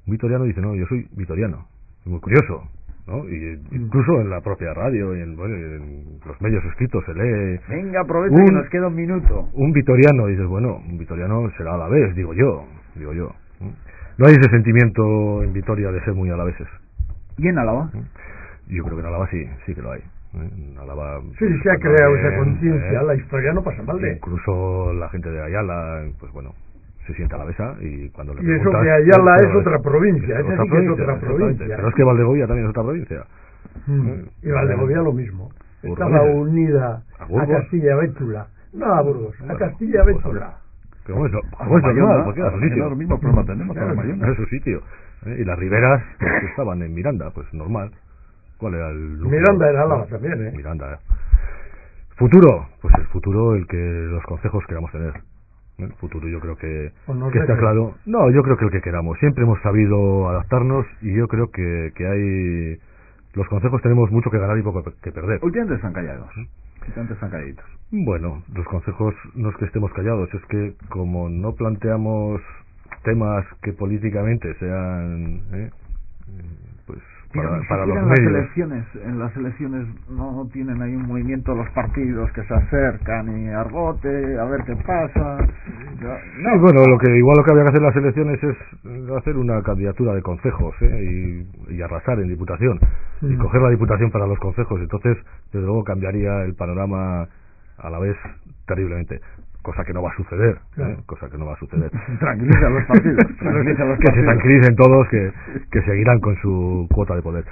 un vitoriano dice no, yo soy vitoriano. Es muy curioso, ¿no? Y incluso en la propia radio y en los medios escritos se lee. Venga, aprovecha que nos queda un minuto. Un vitoriano, dices, bueno, un vitoriano será alavés, digo yo. No hay ese sentimiento en Vitoria de ser muy alaveses. ¿Y en Álava? Yo creo que en Álava sí que lo hay. En Álava, sí, se ha creado esa conciencia, la historia no pasa mal de... Incluso la gente de Ayala, pues bueno, se siente alavesa y cuando le preguntas... Y eso que Ayala es otra provincia, esa sí que es otra provincia. Pero es que Valdegovia también es otra provincia. Y Valdegovia lo mismo. Estaba unida a Castilla-Bétula. No a Burgos, a Castilla-Bétula. Pero eso es normal, porque a su sitio. Los mismos problemas tenemos a la mayor. A su sitio. Y las riberas que estaban en Miranda, pues normal. ¿Cuál era el núcleo? Miranda era Álava también, Miranda. Futuro, pues el futuro el que los consejos queramos tener. El futuro yo creo que está claro. No, yo creo que el que queramos. Siempre hemos sabido adaptarnos y yo creo que los concejos tenemos mucho que ganar y poco que perder. Últimamente están callados. Últimamente están calladitos. Bueno, los concejos no es que estemos callados, es que como no planteamos temas que políticamente sean pues para los medios. En las elecciones no tienen ahí un movimiento de los partidos que se acercan y argote, a ver qué pasa. No, bueno, lo que había que hacer en las elecciones es hacer una candidatura de concejos y arrasar en diputación y coger la diputación para los concejos. Entonces, desde luego cambiaría el panorama a la vez terriblemente. Cosa que no va a suceder, cosa que no va a suceder. Tranquiliza a los partidos. Que se tranquilicen todos, que seguirán con su cuota de poder.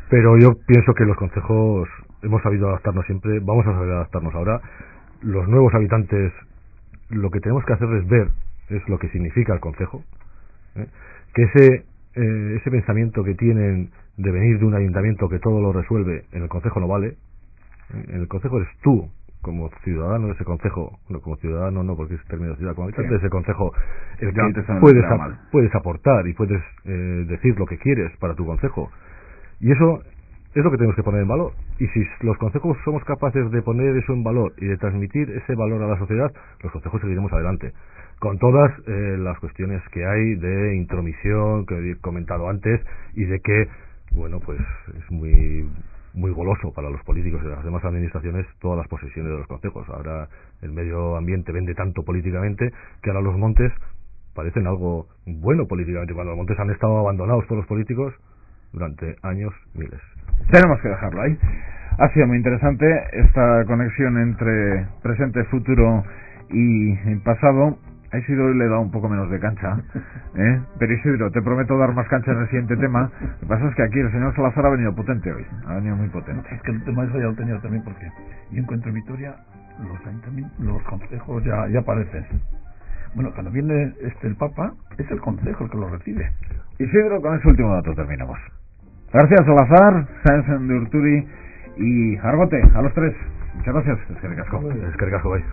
Pero yo pienso que los concejos hemos sabido adaptarnos siempre, vamos a saber adaptarnos ahora. Los nuevos habitantes, lo que tenemos que hacerles ver es lo que significa el concejo, que ese pensamiento que tienen de venir de un ayuntamiento que todo lo resuelve, en el concejo no vale. En el concejo eres tú, como ciudadano de ese concejo, no como ciudadano no, porque es término de ciudad, como habitante de ese concejo, el que puedes aportar y puedes decir lo que quieres para tu concejo. Y eso es lo que tenemos que poner en valor. Y si los concejos somos capaces de poner eso en valor y de transmitir ese valor a la sociedad, los concejos seguiremos adelante. Con todas las cuestiones que hay de intromisión, que he comentado antes, y de que, bueno, pues es muy goloso para los políticos y las demás administraciones todas las posesiones de los concejos. Ahora el medio ambiente vende tanto políticamente que ahora los montes parecen algo bueno políticamente, cuando los montes han estado abandonados por los políticos durante años, miles. Tenemos que dejarlo ahí. Ha sido muy interesante esta conexión entre presente, futuro y pasado. A Isidro le he dado un poco menos de cancha, pero Isidro, te prometo dar más cancha en el siguiente tema. Lo que pasa es que aquí el señor Salazar ha venido potente hoy, ha venido muy potente. Es que el tema eso ya lo tenía también, porque yo encuentro en Vitoria los consejos ya aparecen. Bueno, cuando viene el Papa, es el consejo el que lo recibe. Isidro, con ese último dato terminamos. Gracias, Salazar, Sáenz de Urturi y Argote, a los tres. Muchas gracias. Es que ricasco, bye.